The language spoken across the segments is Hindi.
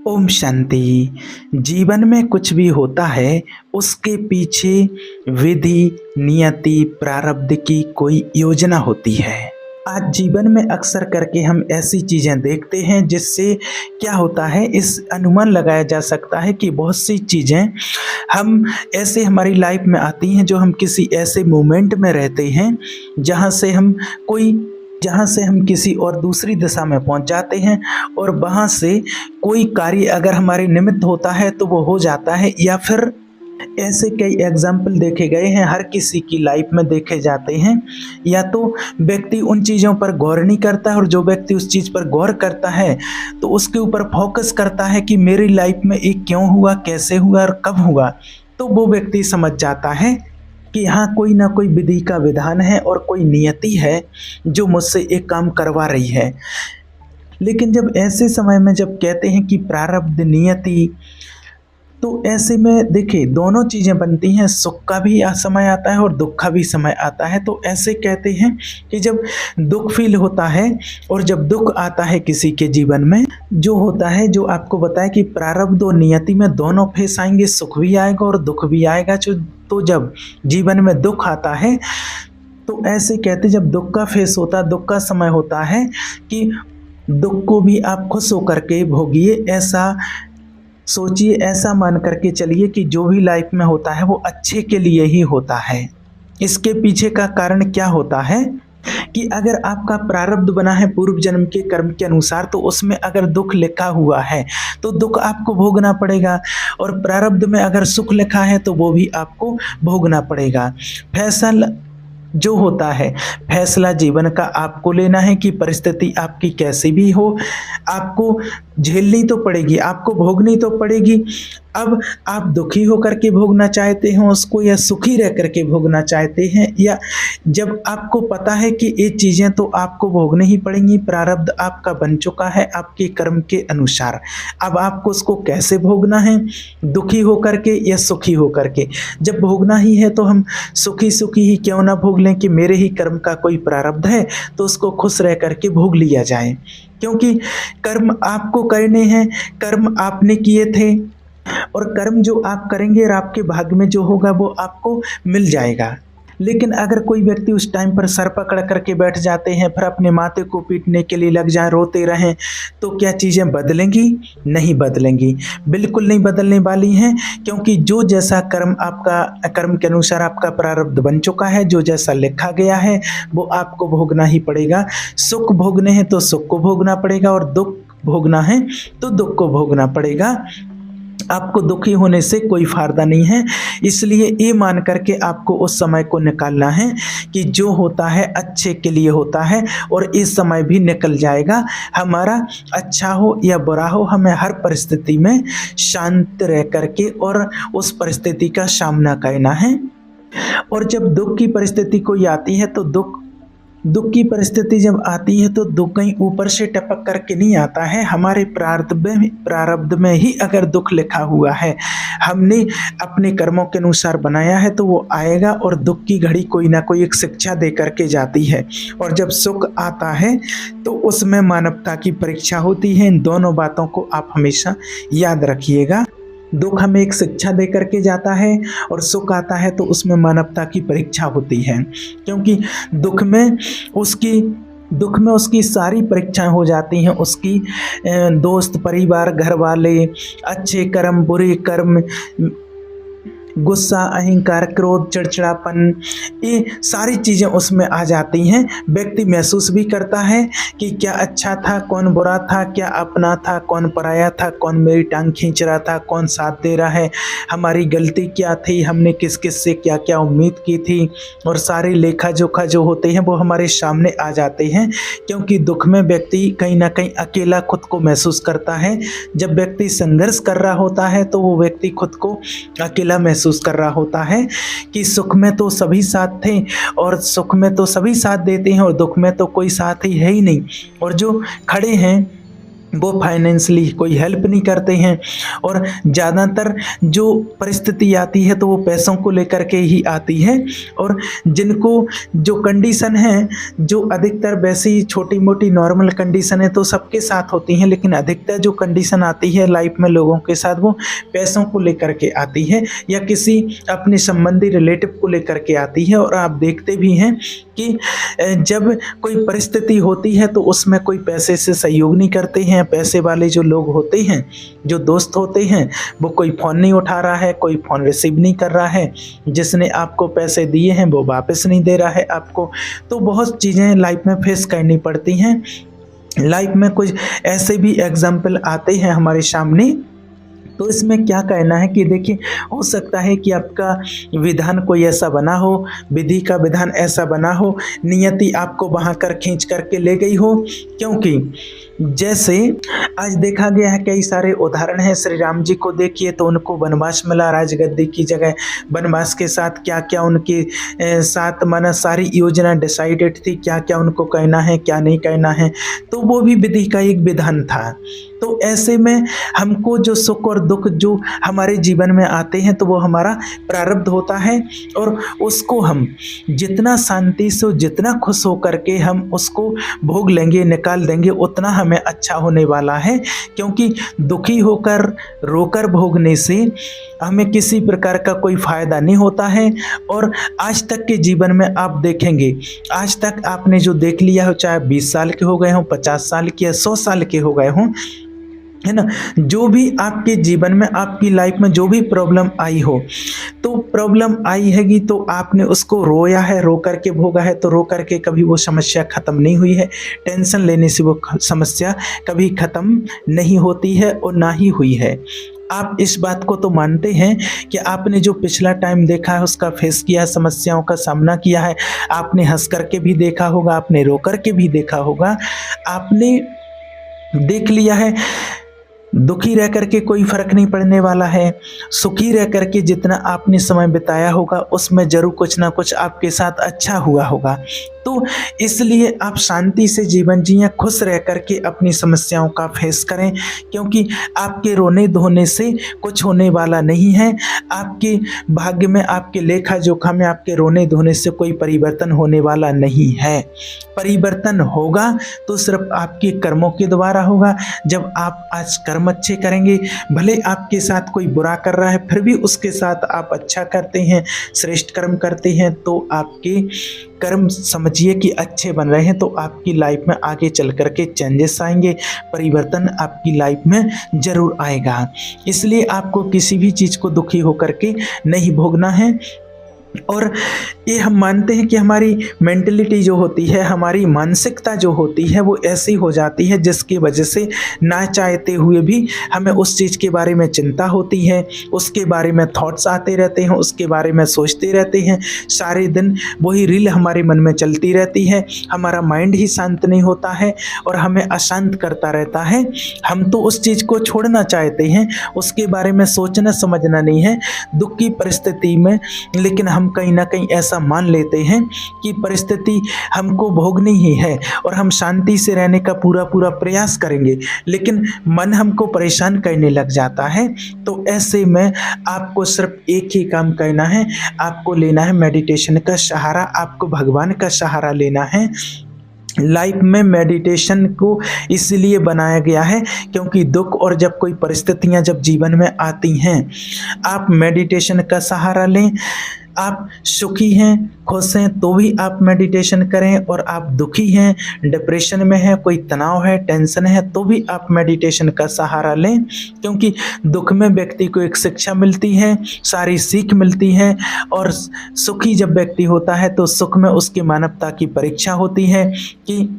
ओम शांति। जीवन में कुछ भी होता है, उसके पीछे विधि, नियति, प्रारब्ध की कोई योजना होती है। आज जीवन में अक्सर करके हम ऐसी चीज़ें देखते हैं जिससे क्या होता है, इस अनुमान लगाया जा सकता है कि बहुत सी चीज़ें हम ऐसे हमारी लाइफ में आती हैं जो हम किसी ऐसे मोमेंट में रहते हैं जहाँ से हम कोई जहाँ से हम किसी और दूसरी दिशा में पहुँच जाते हैं और वहाँ से कोई कार्य अगर हमारे निमित्त होता है तो वो हो जाता है, या फिर ऐसे कई एग्जाम्पल देखे गए हैं, हर किसी की लाइफ में देखे जाते हैं। या तो व्यक्ति उन चीज़ों पर गौर नहीं करता है, और जो व्यक्ति उस चीज़ पर गौर करता है तो उसके ऊपर फोकस करता है कि मेरी लाइफ में ये क्यों हुआ, कैसे हुआ और कब हुआ, तो वो व्यक्ति समझ जाता है कि हाँ, कोई ना कोई विधि का विधान है और कोई नियति है जो मुझसे एक काम करवा रही है। लेकिन जब ऐसे समय में जब कहते हैं कि प्रारब्ध, नियति, तो ऐसे में देखिए दोनों चीज़ें बनती हैं। सुख का भी समय आता है और दुख का भी समय आता है। तो ऐसे कहते हैं कि जब दुख फील होता है और जब दुख आता है किसी के जीवन में, जो होता है, जो आपको बताया कि प्रारब्ध और नियति में दोनों फेस आएंगे, सुख भी आएगा और दुख भी आएगा। तो जब जीवन में दुख आता है तो ऐसे कहते, जब दुख का फेस होता है, दुख का समय होता है, कि दुख को भी आप खुश होकर के भोगिए। ऐसा सोचिए, ऐसा मान करके चलिए कि जो भी लाइफ में होता है वो अच्छे के लिए ही होता है। इसके पीछे का कारण क्या होता है कि अगर आपका प्रारब्ध बना है पूर्व जन्म के कर्म के अनुसार, तो उसमें अगर दुख लिखा हुआ है तो दुख आपको भोगना पड़ेगा, और प्रारब्ध में अगर सुख लिखा है तो वो भी आपको भोगना पड़ेगा। फैसला जो होता है, फैसला जीवन का आपको लेना है कि परिस्थिति आपकी कैसी भी हो, आपको झेलनी तो पड़ेगी, आपको भोगनी तो पड़ेगी। अब आप दुखी होकर के भोगना चाहते हैं उसको, या सुखी रह करके भोगना चाहते हैं, या जब आपको पता है कि ये चीज़ें तो आपको भोगनी ही पड़ेंगी, प्रारब्ध आपका बन चुका है आपके कर्म के अनुसार, अब आपको उसको कैसे भोगना है, दुखी होकर के या सुखी होकर के। जब भोगना ही है तो हम सुखी सुखी ही क्यों ना भोग लें कि मेरे ही कर्म का कोई प्रारब्ध है, तो उसको खुश रह करके भोग लिया जाए, क्योंकि कर्म आपको करने हैं, कर्म आपने किए थे, और कर्म जो आप करेंगे और आपके भाग्य में जो होगा वो आपको मिल जाएगा। लेकिन अगर कोई व्यक्ति उस टाइम पर सर पकड़ करके बैठ जाते हैं, फिर अपने माथे को पीटने के लिए लग जाए, रोते रहें, तो क्या चीज़ें बदलेंगी? नहीं बदलेंगी, बिल्कुल नहीं बदलने वाली हैं, क्योंकि जो जैसा कर्म आपका, कर्म के अनुसार आपका प्रारब्ध बन चुका है, जो जैसा लिखा गया है वो आपको भोगना ही पड़ेगा। सुख भोगने हैं तो सुख को भोगना पड़ेगा, और दुख भोगना है तो दुख को भोगना पड़ेगा। आपको दुखी होने से कोई फायदा नहीं है। इसलिए ये मान करके आपको उस समय को निकालना है कि जो होता है अच्छे के लिए होता है, और इस समय भी निकल जाएगा। हमारा अच्छा हो या बुरा हो, हमें हर परिस्थिति में शांत रह करके और उस परिस्थिति का सामना करना है। और जब दुख की परिस्थिति कोई आती है तो दुख की परिस्थिति जब आती है तो दुख कहीं ऊपर से टपक करके नहीं आता है। हमारे प्रारब्ध में ही अगर दुख लिखा हुआ है, हमने अपने कर्मों के अनुसार बनाया है, तो वो आएगा, और दुख की घड़ी कोई ना कोई एक शिक्षा दे करके जाती है। और जब सुख आता है तो उसमें मानवता की परीक्षा होती है। इन दोनों बातों को आप हमेशा याद रखिएगा। दुख हमें एक शिक्षा दे करके जाता है, और सुख आता है तो उसमें मानवता की परीक्षा होती है, क्योंकि दुख में उसकी सारी परीक्षाएं हो जाती हैं। उसकी दोस्त, परिवार, घर वाले, अच्छे कर्म, बुरे कर्म, गुस्सा, अहंकार, क्रोध, चिड़चिड़ापन, ये सारी चीज़ें उसमें आ जाती हैं। व्यक्ति महसूस भी करता है कि क्या अच्छा था, कौन बुरा था, क्या अपना था, कौन पराया था, कौन मेरी टांग खींच रहा था, कौन साथ दे रहा है, हमारी गलती क्या थी, हमने किस किस से क्या क्या उम्मीद की थी, और सारे लेखा जोखा जो होते हैं वो हमारे सामने आ जाते हैं। क्योंकि दुख में व्यक्ति कहीं ना कहीं अकेला खुद को महसूस करता है। जब व्यक्ति संघर्ष कर रहा होता है तो वो व्यक्ति खुद को अकेला महसूस कर रहा होता है कि सुख में तो सभी साथ थे, और सुख में तो सभी साथ देते हैं, और दुख में तो कोई साथ ही है ही नहीं। और जो खड़े हैं वो फाइनेंशियली कोई हेल्प नहीं करते हैं। और ज़्यादातर जो परिस्थिति आती है तो वो पैसों को लेकर के ही आती है। और जिनको जो कंडीशन है, जो अधिकतर वैसे ही छोटी मोटी नॉर्मल कंडीशन है तो सबके साथ होती हैं, लेकिन अधिकतर जो कंडीशन आती है लाइफ में लोगों के साथ वो पैसों को लेकर के आती है या किसी अपने संबंधी रिलेटिव को लेकर के आती है। और आप देखते भी हैं कि जब कोई परिस्थिति होती है तो उसमें कोई पैसे से सहयोग नहीं करते हैं। पैसे वाले जो लोग होते हैं, जो दोस्त होते हैं, वो कोई फ़ोन नहीं उठा रहा है, कोई फ़ोन रिसीव नहीं कर रहा है, जिसने आपको पैसे दिए हैं वो वापस नहीं दे रहा है आपको। तो बहुत चीज़ें लाइफ में फेस करनी पड़ती हैं। लाइफ में कुछ ऐसे भी एग्जाम्पल आते हैं हमारे सामने। तो इसमें क्या कहना है कि देखिए, हो सकता है कि आपका विधान कोई ऐसा बना हो, विधि का विधान ऐसा बना हो, नियति आपको वहाँ कर खींच करके ले गई हो। क्योंकि जैसे आज देखा गया है कई सारे उदाहरण हैं। श्री राम जी को देखिए तो उनको वनवास मिला, राजगद्दी की जगह वनवास के साथ क्या क्या उनके साथ माना सारी योजना डिसाइडेड थी, क्या क्या उनको कहना है क्या नहीं कहना है, तो वो भी विधि का एक विधान था। तो ऐसे में हमको जो सुख और दुख जो हमारे जीवन में आते हैं तो वो हमारा प्रारब्ध होता है। और उसको हम जितना शांति से, जितना खुश हो करके हम उसको भोग लेंगे, निकाल देंगे, उतना हमें अच्छा होने वाला है। क्योंकि दुखी होकर रोकर भोगने से हमें किसी प्रकार का कोई फ़ायदा नहीं होता है। और आज तक के जीवन में आप देखेंगे, आज तक आपने जो देख लिया हो, चाहे 20 साल के हो गए हों, 50 साल के या 100 साल के हो गए हों, है ना, जो भी आपके जीवन में आपकी लाइफ में जो भी प्रॉब्लम आई हो, तो प्रॉब्लम आई हैगी तो आपने उसको रोया है, रो करके भोगा है, तो रो करके कभी वो समस्या ख़त्म नहीं हुई है। टेंशन लेने से वो समस्या कभी ख़त्म नहीं होती है और ना ही हुई है। आप इस बात को तो मानते हैं कि आपने जो पिछला टाइम देखा है उसका फेस किया है, समस्याओं का सामना किया है। आपने हंस करके भी देखा होगा, आपने रो करके भी देखा होगा, आपने देख लिया है। दुखी रह करके कोई फ़र्क नहीं पड़ने वाला है। सुखी रह करके जितना आपने समय बिताया होगा उसमें ज़रूर कुछ ना कुछ आपके साथ अच्छा हुआ होगा। तो इसलिए आप शांति से जीवन जिएं, खुश रह करके अपनी समस्याओं का फेस करें। क्योंकि आपके रोने धोने से कुछ होने वाला नहीं है। आपके भाग्य में, आपके लेखा जोखा में आपके रोने धोने से कोई परिवर्तन होने वाला नहीं है। परिवर्तन होगा तो सिर्फ आपके कर्मों के द्वारा होगा। जब आप आज कर्म अच्छे करेंगे, भले आपके साथ कोई बुरा कर रहा है फिर भी उसके साथ आप अच्छा करते हैं, श्रेष्ठ कर्म करते हैं, तो आपके कर्म समझिए कि अच्छे बन रहे हैं, तो आपकी लाइफ में आगे चल कर के चेंजेस आएंगे, परिवर्तन आपकी लाइफ में ज़रूर आएगा। इसलिए आपको किसी भी चीज़ को दुखी होकर के नहीं भोगना है। और ये हम मानते हैं कि हमारी मेंटलिटी जो होती है, हमारी मानसिकता जो होती है वो ऐसी हो जाती है जिसकी वजह से ना चाहते हुए भी हमें उस चीज़ के बारे में चिंता होती है, उसके बारे में थॉट्स आते रहते हैं, उसके बारे में सोचते रहते हैं। सारे दिन वही रील हमारे मन में चलती रहती है, हमारा माइंड ही शांत नहीं होता है और हमें अशांत करता रहता है। हम तो उस चीज़ को छोड़ना चाहते हैं, उसके बारे में सोचना समझना नहीं है दुख की परिस्थिति में, लेकिन हम कहीं ना कहीं ऐसा मान लेते हैं कि परिस्थिति हमको भोगनी ही है और हम शांति से रहने का पूरा प्रयास करेंगे, लेकिन मन हमको परेशान करने लग जाता है। तो ऐसे में आपको सिर्फ एक ही काम करना है, आपको लेना है मेडिटेशन का सहारा, आपको भगवान का सहारा लेना है। लाइफ में मेडिटेशन को इसलिए बनाया गया है क्योंकि दुख और जब कोई परिस्थितियां जब जीवन में आती हैं, आप मेडिटेशन का सहारा लें। आप सुखी हैं, खुश हैं तो भी आप मेडिटेशन करें, और आप दुखी हैं, डिप्रेशन में हैं, कोई तनाव है, टेंशन है, तो भी आप मेडिटेशन का सहारा लें। क्योंकि दुख में व्यक्ति को एक शिक्षा मिलती है, सारी सीख मिलती है, और सुखी जब व्यक्ति होता है तो सुख में उसकी मानवता की परीक्षा होती है कि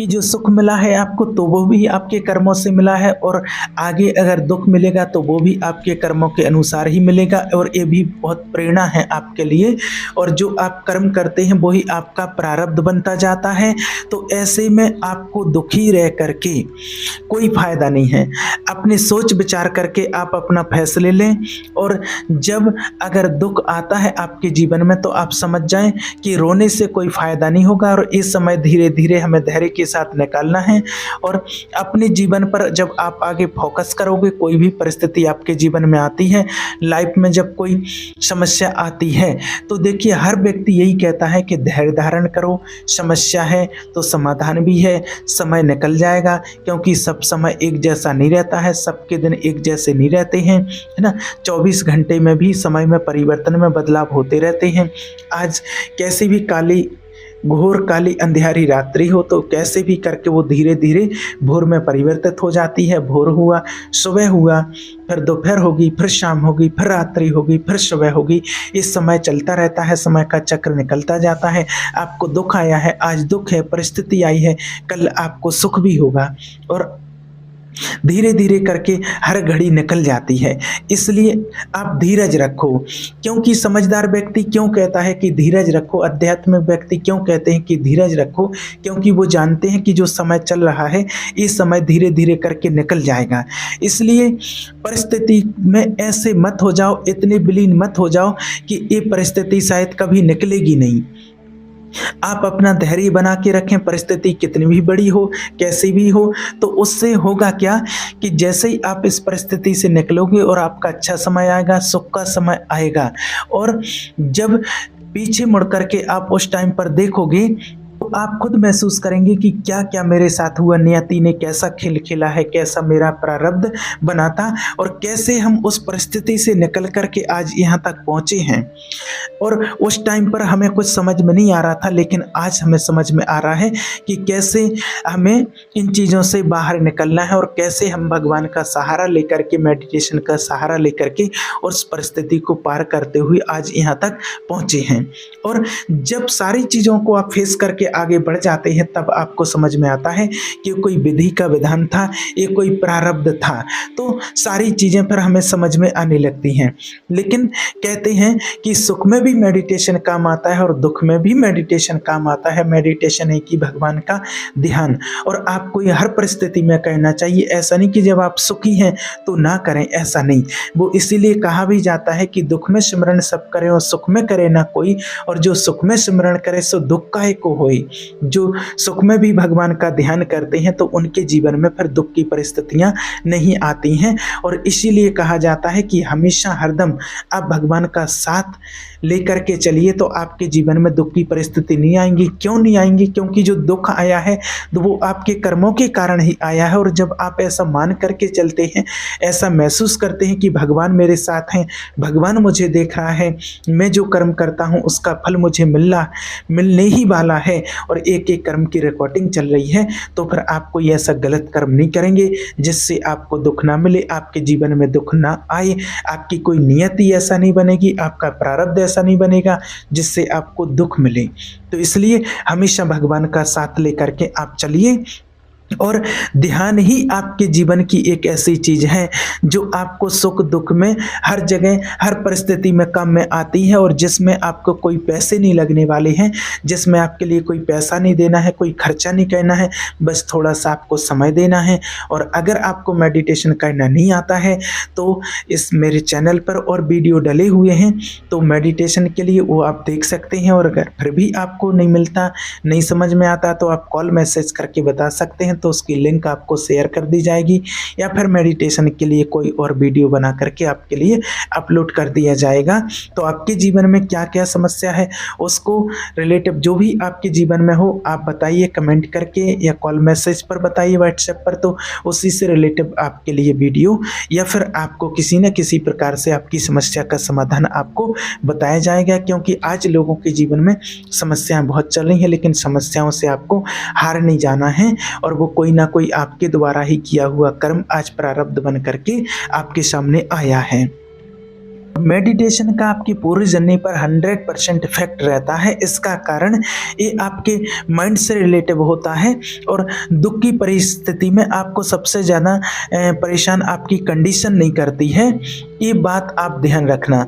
जो सुख मिला है आपको तो वो भी आपके कर्मों से मिला है, और आगे अगर दुख मिलेगा तो वो भी आपके कर्मों के अनुसार ही मिलेगा। और ये भी बहुत प्रेरणा है आपके लिए, और जो आप कर्म करते हैं वही आपका प्रारब्ध बनता जाता है। तो ऐसे में आपको दुखी रह करके कोई फ़ायदा नहीं है। अपने सोच विचार करके आप अपना फैसले लें, और जब अगर दुख आता है आपके जीवन में तो आप समझ जाएं कि रोने से कोई फ़ायदा नहीं होगा, और इस समय धीरे धीरे हमें धैर्य धैर्य के साथ निकालना है। और अपने जीवन पर जब आप आगे फोकस करोगे, कोई भी परिस्थिति आपके जीवन में आती है, लाइफ में जब कोई समस्या आती है, तो देखिए हर व्यक्ति यही कहता है कि धैर्य धारण करो, समस्या है तो समाधान भी है, समय निकल जाएगा, क्योंकि सब समय एक जैसा नहीं रहता है, सबके दिन एक जैसे नहीं रहते हैं, है ना। 24 घंटे में भी समय में परिवर्तन में बदलाव होते रहते हैं। आज कैसी भी घोर काली अंधियारी रात्रि हो तो कैसे भी करके वो धीरे धीरे भोर में परिवर्तित हो जाती है। भोर हुआ, सुबह हुआ, फिर दोपहर होगी, फिर शाम होगी, फिर रात्रि होगी, फिर सुबह होगी। इस समय चलता रहता है, समय का चक्र निकलता जाता है। आपको दुख आया है, आज दुख है, परिस्थिति आई है, कल आपको सुख भी होगा। और धीरे धीरे करके हर घड़ी निकल जाती है। इसलिए आप धीरज रखो। क्योंकि समझदार व्यक्ति क्यों कहता है कि धीरज रखो, आध्यात्मिक व्यक्ति क्यों कहते हैं कि धीरज रखो, क्योंकि वो जानते हैं कि जो समय चल रहा है, इस समय धीरे धीरे करके निकल जाएगा। इसलिए परिस्थिति में ऐसे मत हो जाओ, इतने विलीन मत हो जाओ कि ये परिस्थिति शायद कभी निकलेगी नहीं। आप अपना धैर्य बना के रखें, परिस्थिति कितनी भी बड़ी हो, कैसी भी हो, तो उससे होगा क्या कि जैसे ही आप इस परिस्थिति से निकलोगे और आपका अच्छा समय आएगा, सुख का समय आएगा। और जब पीछे मुड़ करके आप उस टाइम पर देखोगे तो आप खुद महसूस करेंगे कि क्या क्या मेरे साथ हुआ, नियति ने कैसा खेल खेला है, कैसा मेरा प्रारब्ध बना था, और कैसे हम उस परिस्थिति से निकल करके आज यहाँ तक पहुँचे हैं। और उस टाइम पर हमें कुछ समझ में नहीं आ रहा था, लेकिन आज हमें समझ में आ रहा है कि कैसे हमें इन चीज़ों से बाहर निकलना है और कैसे हम भगवान का सहारा लेकर के, मेडिटेशन का सहारा लेकर के उस परिस्थिति को पार करते हुए आज यहाँ तक पहुँचे हैं। और जब सारी चीज़ों को आप फेस करके आगे बढ़ जाते हैं, तब आपको समझ में आता है कि कोई विधि का विधान था, ये कोई प्रारब्ध था। तो सारी चीज़ें फिर हमें समझ में आने लगती हैं। लेकिन कहते हैं कि सुख में भी मेडिटेशन काम आता है और दुख में भी मेडिटेशन काम आता है। मेडिटेशन है कि भगवान का ध्यान। और आपको ये हर परिस्थिति में करना चाहिए। ऐसा नहीं कि जब आप सुखी हैं तो ना करें, ऐसा नहीं। वो इसीलिए कहा भी जाता है कि दुख में सिमरन सब करें और सुख में करे ना कोई, और जो सुख में सिमरन करे सो दुख काहे को होई। जो सुख में भी भगवान का ध्यान करते हैं तो उनके जीवन में फिर दुख की परिस्थितियां नहीं आती हैं। और इसीलिए कहा जाता है कि हमेशा हरदम आप भगवान का साथ लेकर के चलिए तो आपके जीवन में दुख की परिस्थिति नहीं आएंगी। क्यों नहीं आएंगी? क्योंकि जो दुख आया है तो वो आपके कर्मों के कारण ही आया है। और जब आप ऐसा मान करके चलते हैं, ऐसा महसूस करते हैं कि भगवान मेरे साथ हैं, भगवान मुझे देख रहा है, मैं जो कर्म करता हूँ उसका फल मुझे मिलने ही वाला है, और एक एक कर्म की रिकॉर्डिंग चल रही है, तो फिर आप कोई ऐसा गलत कर्म नहीं करेंगे जिससे आपको दुख ना मिले, आपके जीवन में दुख ना आए। आपकी कोई नियति ऐसा नहीं बनेगी, आपका प्रारब्ध ऐसा नहीं बनेगा जिससे आपको दुख मिले। तो इसलिए हमेशा भगवान का साथ लेकर के आप चलिए। और ध्यान ही आपके जीवन की एक ऐसी चीज़ है जो आपको सुख दुख में हर जगह हर परिस्थिति में काम में आती है, और जिसमें आपको कोई पैसे नहीं लगने वाले हैं, जिसमें आपके लिए कोई पैसा नहीं देना है, कोई खर्चा नहीं करना है, बस थोड़ा सा आपको समय देना है। और अगर आपको मेडिटेशन करना नहीं आता है तो इस मेरे चैनल पर और वीडियो डले हुए हैं, तो मेडिटेशन के लिए वो आप देख सकते हैं। और अगर फिर भी आपको नहीं मिलता, नहीं समझ में आता, तो आप कॉल मैसेज करके बता सकते हैं, तो उसकी लिंक आपको शेयर कर दी जाएगी, या फिर मेडिटेशन के लिए कोई और वीडियो बना करके आपके लिए अपलोड कर दिया जाएगा। तो आपके जीवन में क्या क्या समस्या है, उसको रिलेटिव जो भी आपके जीवन में हो आप बताइए कमेंट करके, या कॉल मैसेज पर बताइए व्हाट्सएप पर, तो उसी से रिलेटिव आपके लिए वीडियो या फिर आपको किसी न किसी प्रकार से आपकी समस्या का समाधान आपको बताया जाएगा। क्योंकि आज लोगों के जीवन में समस्याएं बहुत चल रही हैं, लेकिन समस्याओं से आपको हार नहीं जाना है, और वो कोई ना कोई आपके द्वारा ही किया हुआ कर्म आज प्रारब्ध बन करके आपके सामने आया है। मेडिटेशन का आपकी पूरी जर्नी पर 100% इफेक्ट रहता है। इसका कारण ये आपके माइंड से रिलेटिव होता है, और दुख की परिस्थिति में आपको सबसे ज़्यादा परेशान आपकी कंडीशन नहीं करती है। ये बात आप ध्यान रखना।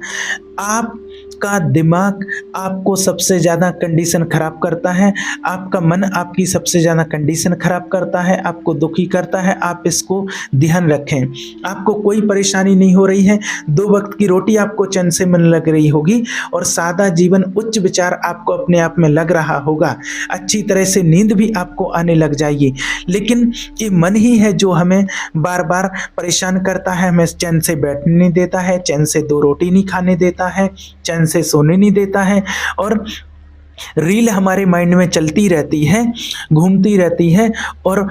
आप आपका दिमाग आपको सबसे ज़्यादा कंडीशन खराब करता है, आपका मन आपकी सबसे ज़्यादा कंडीशन खराब करता है, आपको दुखी करता है। आप इसको ध्यान रखें। आपको कोई परेशानी नहीं हो रही है, 2 वक्त की रोटी आपको चैन से मिलने लग रही होगी और सादा जीवन, उच्च विचार आपको अपने आप में लग रहा होगा। अच्छी तरह से नींद भी आपको आने लग जाएगी। लेकिन ये मन ही है जो हमें बार बार परेशान करता है, हमें चैन से बैठने नहीं देता है, चैन से 2 रोटी नहीं खाने देता है, चैन से सोने नहीं देता है। और रील हमारे माइंड में चलती रहती है, घूमती रहती है और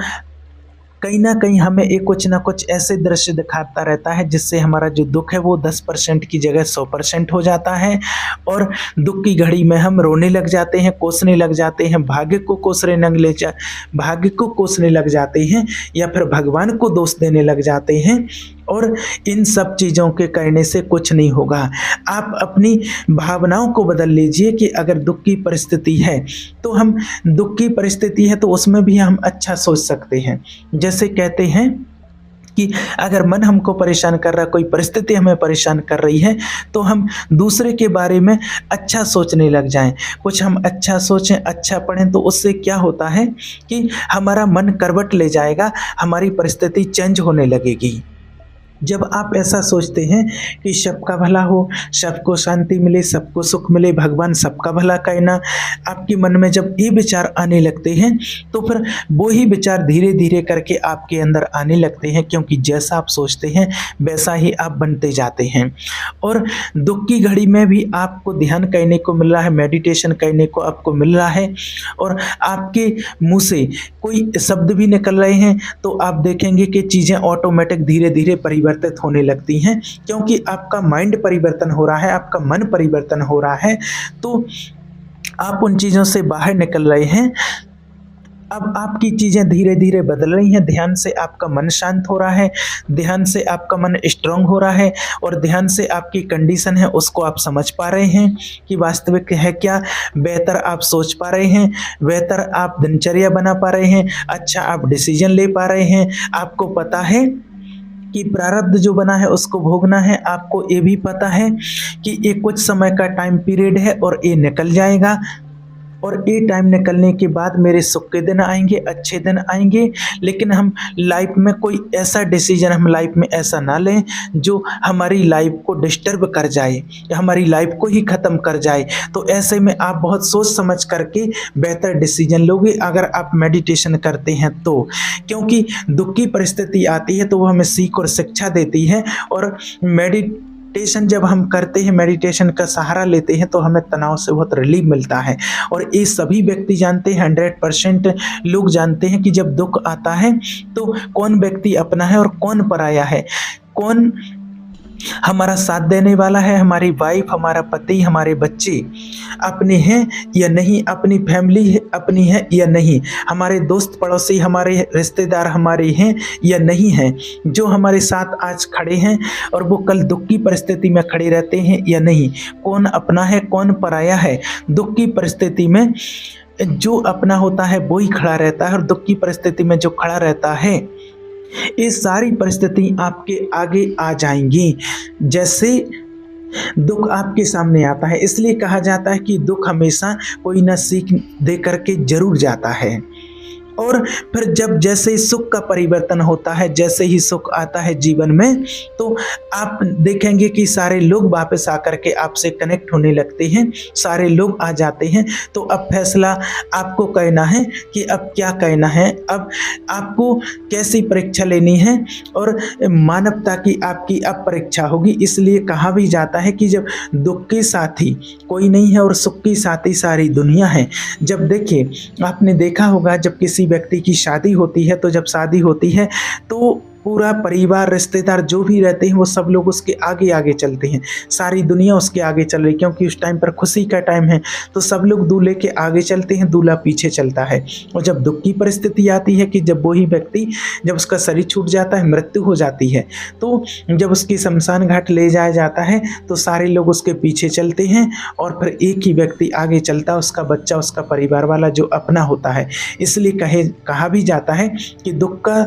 कहीं न कहीं हमें एक कुछ न कुछ ऐसे दृश्य दिखाता रहता है जिससे हमारा जो दुःख है वो 10% की जगह 100% हो जाता है और दुःख की घड़ी में हम रोने लग जाते हैं, कोसने लग जाते हैं, भाग्य को कोसने लग जाते हैं या फिर भगवान को दोष देने लग जाते हैं। और इन सब चीज़ों के करने से कुछ नहीं होगा। आप अपनी भावनाओं को बदल लीजिए कि अगर दुःख की परिस्थिति है तो हम दुःख की परिस्थिति है तो उसमें भी हम अच्छा सोच सकते हैं। जैसे कहते हैं कि अगर मन हमको परेशान कर रहा है, कोई परिस्थिति हमें परेशान कर रही है, तो हम दूसरे के बारे में अच्छा सोचने लग जाएं, कुछ हम अच्छा सोचें, अच्छा पढ़ें, तो उससे क्या होता है कि हमारा मन करवट ले जाएगा, हमारी परिस्थिति चेंज होने लगेगी। जब आप ऐसा सोचते हैं कि सबका भला हो, सबको शांति मिले, सबको सुख मिले, भगवान सबका भला कहना, आपके मन में जब ये विचार आने लगते हैं तो फिर वो ही विचार धीरे धीरे करके आपके अंदर आने लगते हैं, क्योंकि जैसा आप सोचते हैं वैसा ही आप बनते जाते हैं। और दुख की घड़ी में भी आपको ध्यान करने को मिल रहा है, मेडिटेशन करने को आपको मिल रहा है और आपके मुँह से कोई शब्द भी निकल रहे हैं तो आप देखेंगे कि चीज़ें ऑटोमेटिक धीरे धीरे परिवर्तित होने लगती हैं, क्योंकि आपका माइंड परिवर्तन हो रहा है, आपका मन परिवर्तन हो रहा है, तो आप उन चीज़ों से बाहर निकल रहे हैं। अब आपकी चीज़ें धीरे धीरे बदल रही हैं, ध्यान से आपका मन शांत हो रहा है, ध्यान से आपका मन स्ट्रांग हो रहा है और ध्यान से आपकी कंडीशन है उसको आप समझ पा रहे हैं कि वास्तविक है क्या, बेहतर आप सोच पा रहे हैं, बेहतर आप दिनचर्या बना पा रहे हैं, अच्छा आप डिसीजन ले पा रहे हैं। आपको पता है कि प्रारब्ध जो बना है उसको भोगना है, आपको ये भी पता है कि ये कुछ समय का टाइम पीरियड है और ये निकल जाएगा और ये टाइम निकलने के बाद मेरे सुख के दिन आएंगे, अच्छे दिन आएंगे। लेकिन हम लाइफ में कोई ऐसा डिसीजन हम लाइफ में ऐसा ना लें जो हमारी लाइफ को डिस्टर्ब कर जाए या हमारी लाइफ को ही ख़त्म कर जाए। तो ऐसे में आप बहुत सोच समझ करके बेहतर डिसीजन लोगे अगर आप मेडिटेशन करते हैं तो, क्योंकि दुख की परिस्थिति आती है तो वो हमें सीख और शिक्षा देती है। और मेडिटेशन जब हम करते हैं, मेडिटेशन का सहारा लेते हैं तो हमें तनाव से बहुत रिलीफ मिलता है। और ये सभी व्यक्ति जानते हैं, 100% लोग जानते हैं कि जब दुख आता है तो कौन व्यक्ति अपना है और कौन पराया है, कौन हमारा साथ देने वाला है, हमारी वाइफ, हमारा पति, हमारे बच्चे अपने हैं या नहीं, अपनी फैमिली अपनी है या नहीं, हमारे दोस्त पड़ोसी, हमारे रिश्तेदार हमारे हैं या नहीं हैं, जो हमारे साथ आज खड़े हैं और वो कल दुख की परिस्थिति में खड़े रहते हैं या नहीं, कौन अपना है कौन पराया है। दुख की परिस्थिति में जो अपना होता है वो ही खड़ा रहता है और दुख की परिस्थिति में जो खड़ा रहता है, ये सारी परिस्थिति आपके आगे आ जाएंगी। जैसे दुख आपके सामने आता है, इसलिए कहा जाता है कि दुख हमेशा कोई ना सीख दे करके जरूर जाता है। और फिर जब जैसे ही सुख का परिवर्तन होता है, जैसे ही सुख आता है जीवन में, तो आप देखेंगे कि सारे लोग वापस आकर के आपसे कनेक्ट होने लगते हैं, सारे लोग आ जाते हैं। तो अब फैसला आपको कहना है कि अब क्या कहना है, अब आपको कैसी परीक्षा लेनी है और मानवता की आपकी अब परीक्षा होगी। इसलिए कहा भी जाता है कि जब दुख के साथी कोई नहीं है और सुख की साथी सारी दुनिया है। जब देखिए, आपने देखा होगा जब किसी व्यक्ति की शादी होती है, तो जब शादी होती है तो पूरा परिवार, रिश्तेदार जो भी रहते हैं वो सब लोग उसके आगे आगे चलते हैं, सारी दुनिया उसके आगे चल रही, क्योंकि उस टाइम पर खुशी का टाइम है। तो सब लोग दूल्हे के आगे चलते हैं, दूल्हा पीछे चलता है। और जब दुख की परिस्थिति आती है कि जब वही व्यक्ति, जब उसका शरीर छूट जाता है, मृत्यु हो जाती है, तो जब उसकी शमशान घाट ले जाया जाता है तो सारे लोग उसके पीछे चलते हैं और फिर एक ही व्यक्ति आगे चलता है, उसका बच्चा, उसका परिवार वाला जो अपना होता है। इसलिए कहा भी जाता है कि दुख का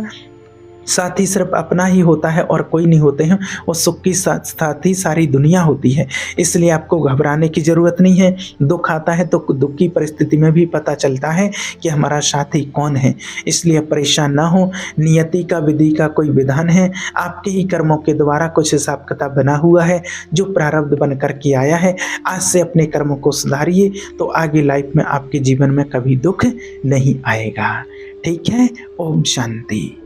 साथ ही सिर्फ अपना ही होता है और कोई नहीं होते हैं, और सुख के साथ साथ ही सारी दुनिया होती है। इसलिए आपको घबराने की ज़रूरत नहीं है। दुख आता है तो दुख की परिस्थिति में भी पता चलता है कि हमारा साथी कौन है। इसलिए परेशान ना हो। नियति का, विधि का कोई विधान है, आपके ही कर्मों के द्वारा कुछ हिसाब किताब बना हुआ है जो प्रारब्ध बन कर के आया है। आज से अपने कर्मों को सुधारिए तो आगे लाइफ में आपके जीवन में कभी दुख नहीं आएगा। ठीक है। ओम शांति।